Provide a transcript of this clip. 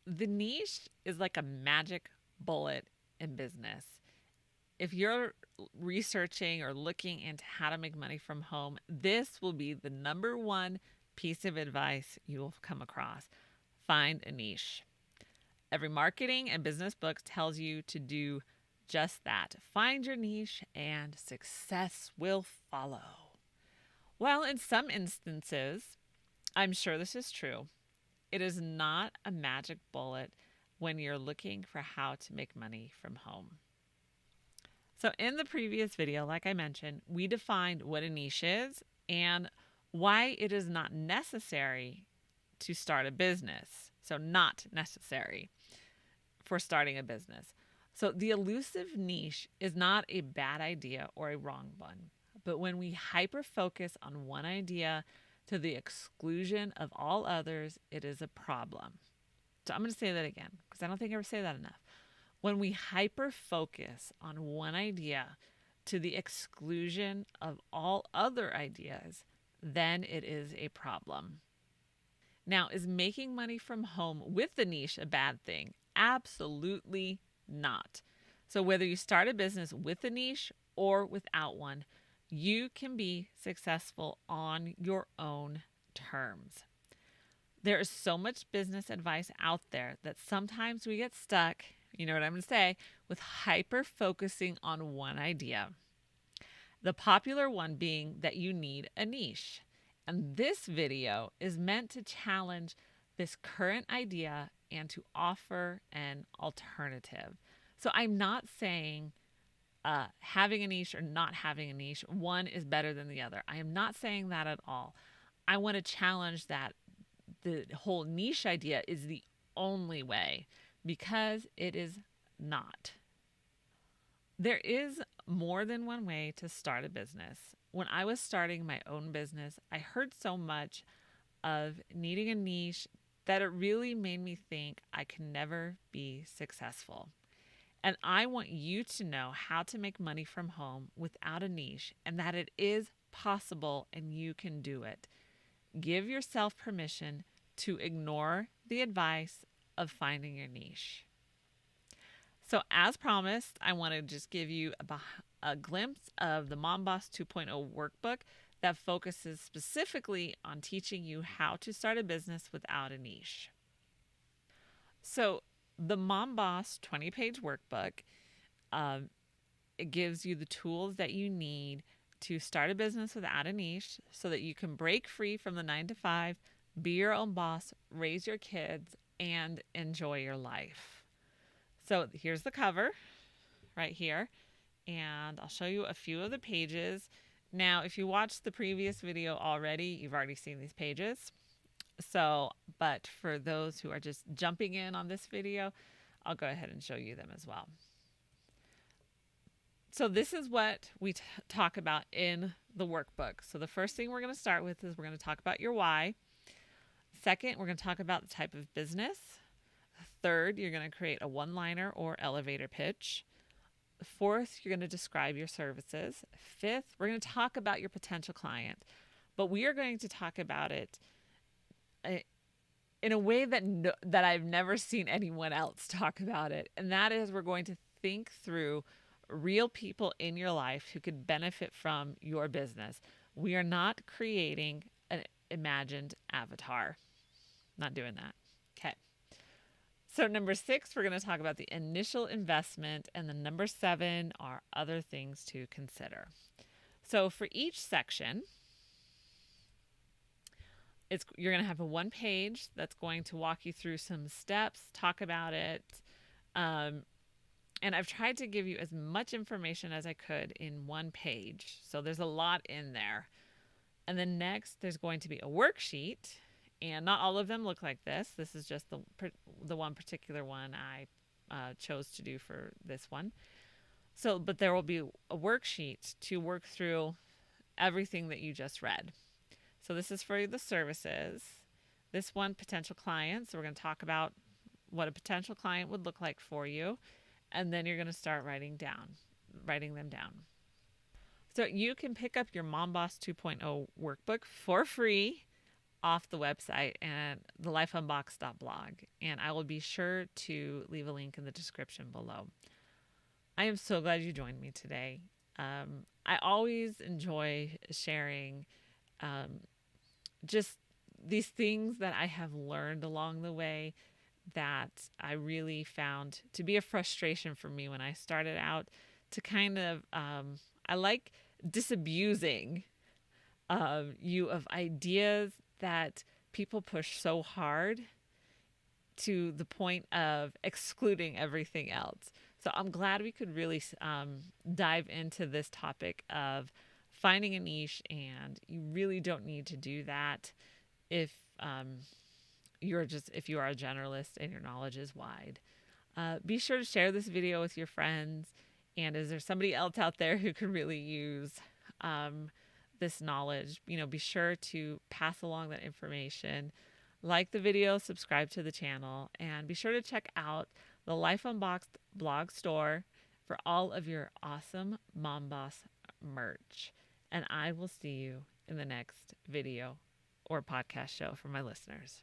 The niche is like a magic bullet in business. If you're researching or looking into how to make money from home, this will be the number one piece of advice you will come across. Find a niche. Every marketing and business book tells you to do just that. Find your niche and success will follow. Well, in some instances, I'm sure this is true. It is not a magic bullet when you're looking for how to make money from home. So in the previous video, like I mentioned, we defined what a niche is and why it is not necessary to start a business. So not necessary for starting a business. So the elusive niche is not a bad idea or a wrong one. But when we hyper focus on one idea to the exclusion of all others, it is a problem. So I'm going to say that again because I don't think I ever say that enough. When we hyper focus on one idea to the exclusion of all other ideas, then it is a problem. Now, is making money from home with the niche a bad thing? Absolutely not. So whether you start a business with a niche or without one, you can be successful on your own terms. There is so much business advice out there that sometimes we get stuck, you know what I'm going to say, with hyper focusing on one idea. The popular one being that you need a niche. And this video is meant to challenge this current idea and to offer an alternative. So I'm not saying having a niche or not having a niche, one is better than the other. I am not saying that at all. I want to challenge that the whole niche idea is the only way, because it is not. There is more than one way to start a business. When I was starting my own business, I heard so much of needing a niche that it really made me think I can never be successful. And I want you to know how to make money from home without a niche, and that it is possible and you can do it. Give yourself permission to ignore the advice of finding your niche. So as promised, I want to just give you a glimpse of the Mom Boss 2.0 workbook that focuses specifically on teaching you how to start a business without a niche. So the Mom Boss 20-page workbook, it gives you the tools that you need to start a business without a niche so that you can break free from the 9-to-5, be your own boss, raise your kids, and enjoy your life. So here's the cover right here, and I'll show you a few of the pages. Now, if you watched the previous video already, you've already seen these pages. So, but for those who are just jumping in on this video, I'll go ahead and show you them as well. So this is what we talk about in the workbook. So the first thing we're going to start with is we're going to talk about your why. Second, we're going to talk about the type of business. Third, you're going to create a one-liner or elevator pitch. Fourth, you're going to describe your services. Fifth, we're going to talk about your potential client, but we are going to talk about it in a way that I've never seen anyone else talk about it. And that is, we're going to think through real people in your life who could benefit from your business. We are not creating an imagined avatar. Not doing that. Okay. So number 6, we're going to talk about the initial investment, and then number 7 are other things to consider. So for each section, you're going to have a one page that's going to walk you through some steps, talk about it. And I've tried to give you as much information as I could in one page. So there's a lot in there. And then next, there's going to be a worksheet. And not all of them look like this. This is just the one particular one I chose to do for this one. So, but there will be a worksheet to work through everything that you just read. So this is for the services. This one, potential clients. So we're going to talk about what a potential client would look like for you. and then you're going to start writing them down. So you can pick up your Mom Boss 2.0 workbook for free off the website and the lifeunboxed.blog, and I will be sure to leave a link in the description below. I am so glad you joined me today. I always enjoy sharing just these things that I have learned along the way that I really found to be a frustration for me when I started out, to kind of, I like disabusing you of ideas that people push so hard to the point of excluding everything else. So I'm glad we could really dive into this topic of finding a niche, and you really don't need to do that if you are a generalist and your knowledge is wide. Be sure to share this video with your friends, and is there somebody else out there who could really use this knowledge? Be sure to pass along that information. Like the video, subscribe to the channel, and be sure to check out the Life Unboxed blog store for all of your awesome Mom Boss merch. And I will see you in the next video or podcast show for my listeners.